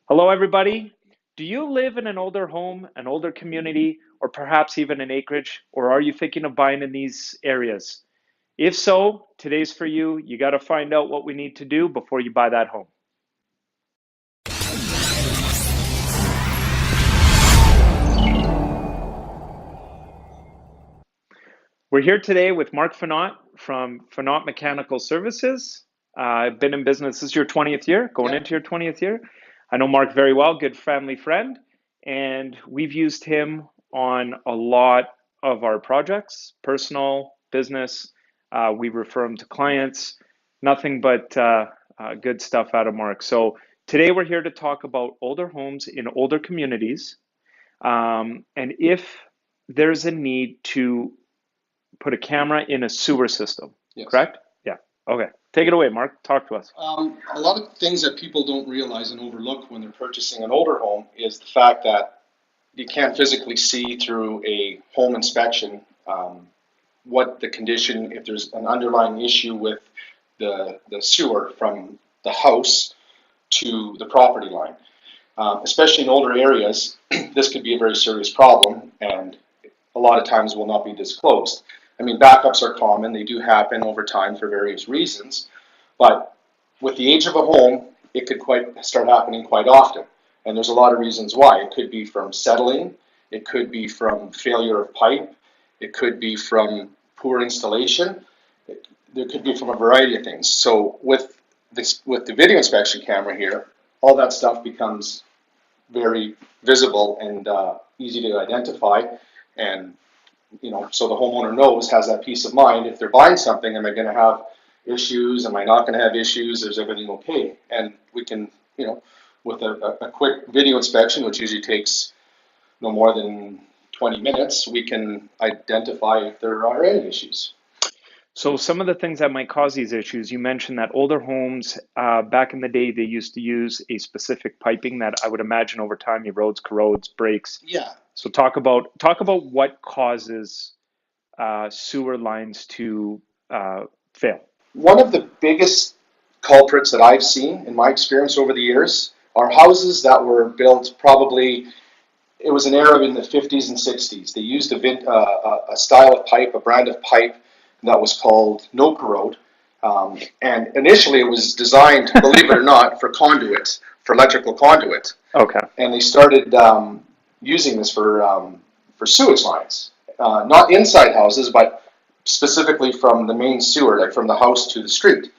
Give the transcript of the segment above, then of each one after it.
Hello, everybody. Do you live in an older home, an older community, or perhaps even an acreage, or are you thinking of buying in these areas? If so, today's for you. You got to find out what we need to do before you buy that home. We're here today with Mark Finot from Finot Mechanical Services. I've been in business. This is your 20th year, going Yeah. into your 20th year. I know Mark very well, good family friend, and we've used him on a lot of our projects, personal, business. We refer him to clients. Nothing but good stuff out of Mark. So today we're here to talk about older homes in older communities, and if there's a need to put a camera in a sewer system, Yes. correct? Yeah. Okay. Take it away, Mark. Talk to us. A lot of things that people don't realize and overlook when they're purchasing an older home is the fact that you can't physically see through a home inspection what the condition, if there's an underlying issue with the sewer from the house to the property line. Especially in older areas, this could be a very serious problem and a lot of times will not be disclosed. I mean, backups are common, they do happen over time for various reasons, but with the age of a home, it could quite start happening quite often. And there's a lot of reasons why. It could be from settling, it could be from failure of pipe, it could be from poor installation, there could be from a variety of things. So with the video inspection camera here, all that stuff becomes very visible and easy to identify. And so the homeowner knows, has that peace of mind. If they're buying something, am I going to have issues? Am I not going to have issues? Is everything okay? And we can, with a quick video inspection, which usually takes no more than 20 minutes, we can identify if there are any issues. So some of the things that might cause these issues, you mentioned that older homes, back in the day, they used to use a specific piping that I would imagine over time erodes, corrodes, breaks. Yeah. So talk about what causes sewer lines to fail. One of the biggest culprits that I've seen in my experience over the years are houses that were built probably, it was an era in the 50s and 60s. They used a style of pipe, a brand of pipe that was called no corrode. And initially it was designed, believe it or not, for conduit, for electrical conduit. Okay. And they started using this for sewage lines, not inside houses, but specifically from the main sewer, like from the house to the street.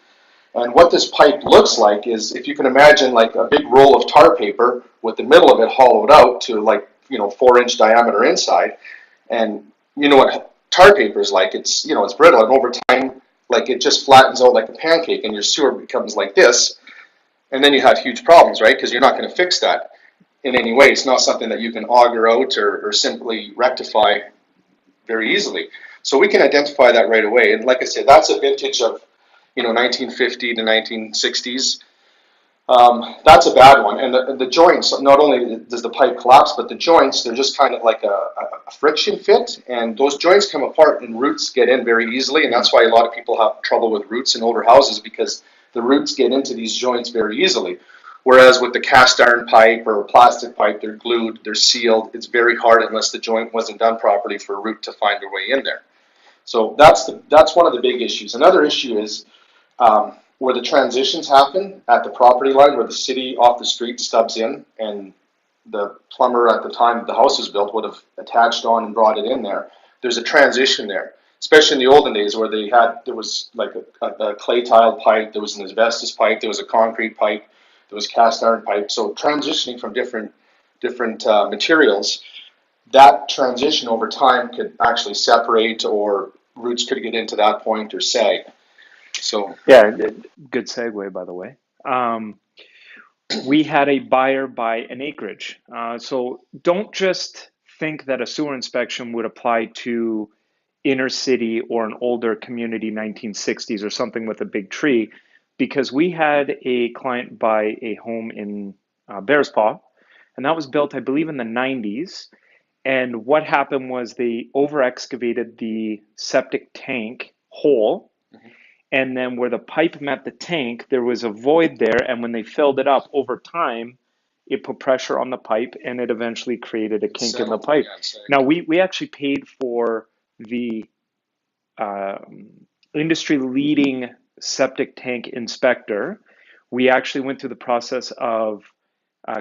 And what this pipe looks like is, if you can imagine, like a big roll of tar paper with the middle of it hollowed out to, like, 4-inch diameter inside. And you know what tar paper is like? It's brittle, and over time, like, it just flattens out like a pancake, and your sewer becomes like this. And then you have huge problems, right? Because you're not going to fix that in any way. It's not something that you can auger out or simply rectify very easily. So we can identify that right away. And like I said, that's a vintage of 1950 to 1960s. That's a bad one. And the joints, not only does the pipe collapse, but the joints, they're just kind of like a friction fit. And those joints come apart and roots get in very easily. And that's why a lot of people have trouble with roots in older houses, because the roots get into these joints very easily. Whereas with the cast iron pipe or plastic pipe, they're glued, they're sealed. It's very hard, unless the joint wasn't done properly, for a root to find their way in there. So that's one of the big issues. Another issue is where the transitions happen at the property line, where the city off the street stubs in, and the plumber at the time the house was built would have attached on and brought it in there. There's a transition there, especially in the olden days, where there was like a clay tile pipe, there was an asbestos pipe, there was a concrete pipe, there was cast iron pipe. So transitioning from different materials, that transition over time could actually separate, or roots could get into that point or sag. So Yeah, good segue, by the way. We had a buyer buy an acreage. So don't just think that a sewer inspection would apply to inner city or an older community, 1960s or something with a big tree, because we had a client buy a home in Bears Paw, and that was built, I believe, in the 90s. And what happened was they over excavated the septic tank hole, and then where the pipe met the tank, there was a void there. And when they filled it up over time, it put pressure on the pipe, and it eventually created a It kink in the settled. pipe. Yeah, it's Now, like, we actually paid for the um, industry leading septic tank inspector. We actually went through the process of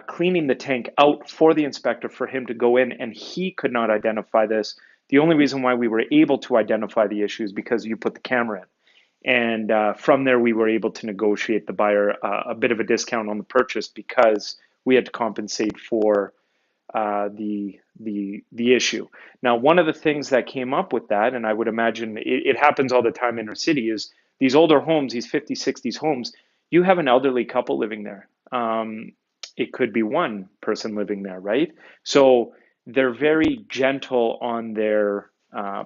cleaning the tank out for the inspector for him to go in, and he could not identify this. The only reason why we were able to identify the issue is because you put the camera in. And from there, we were able to negotiate the buyer a bit of a discount on the purchase because we had to compensate for the issue. Now, one of the things that came up with that, and I would imagine it happens all the time in our city, is these older homes, these 50s, 60s homes, you have an elderly couple living there. It could be one person living there, right? So they're very gentle on their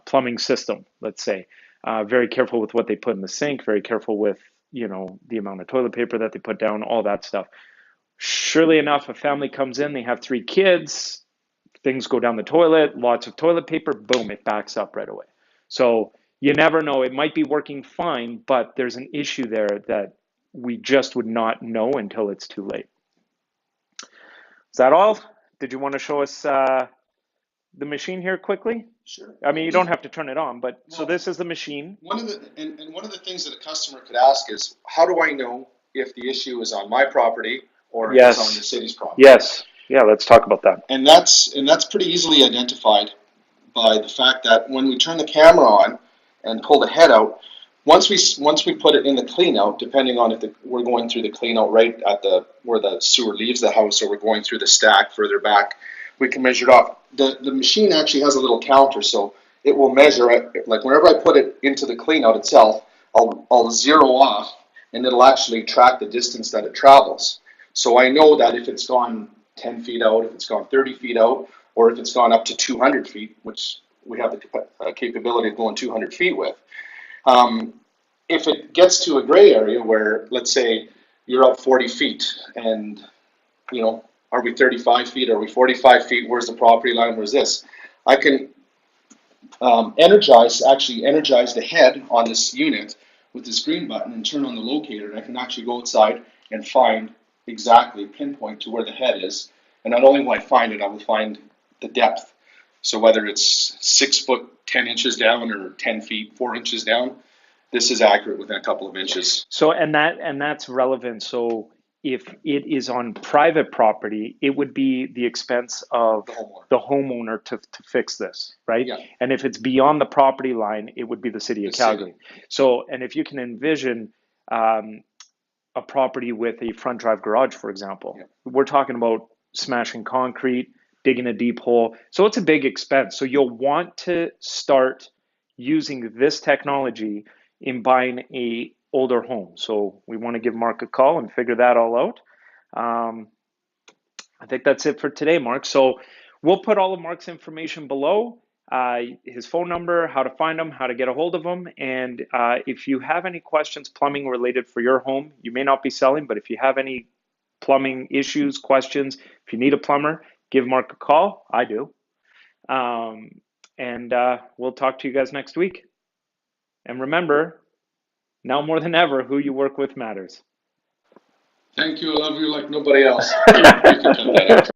plumbing system, let's say. Very careful with what they put in the sink, very careful with, the amount of toilet paper that they put down, all that stuff. Surely enough, a family comes in, they have three kids, things go down the toilet, lots of toilet paper, boom, it backs up right away. So you never know. It might be working fine, but there's an issue there that we just would not know until it's too late. Is that all? Did you want to show us the machine here quickly? sure. I mean, you don't have to turn it on, but so Well, this is the machine. one of the things that a customer could ask is, how do I know if the issue is on my property or if it's on the Yes. city's property? Yes. Yeah, let's talk about that. And that's pretty easily identified by the fact that when we turn the camera on and pull the head out, once we put it in the clean out, depending on if we're going through the clean out right at the where the sewer leaves the house, or we're going through the stack further back, we can measure it off. The machine actually has a little counter, so it will measure it. Like whenever I put it into the clean out itself, I'll zero off, and it'll actually track the distance that it travels. So I know that if it's gone 10 feet out, if it's gone 30 feet out, or if it's gone up to 200 feet, which we have the capability of going 200 feet with. Um, if it gets to a gray area where, let's say, you're up 40 feet and, are we 35 feet? Are we 45 feet? Where's the property line? Where's this? I can energize the head on this unit with this green button and turn on the locator. And I can actually go outside and find exactly, pinpoint to where the head is. And not only will I find it, I will find the depth. So whether it's 6 foot 10 inches down or 10 feet 4 inches down, this is accurate within a couple of inches. So and that's relevant. So if it is on private property, it would be the expense of The homeowner. the homeowner to fix this, right? Yeah. And if it's beyond the property line, it would be the city The of city. Calgary. So, and if you can envision um, a property with a front drive garage, for example, Yeah. we're talking about smashing concrete, digging a deep hole. So it's a big expense. So you'll want to start using this technology in buying a older home. So we want to give Mark a call and figure that all out. Um, I think that's it for today, Mark. So we'll put all of Mark's information below, his phone number, how to find him, how to get a hold of him. And if you have any questions plumbing related for your home, you may not be selling, but if you have any plumbing issues, questions, if you need a plumber, give Mark a call. I do. And we'll talk to you guys next week. And remember, now more than ever, who you work with matters. Thank you. I love you like nobody else. You can cut that out.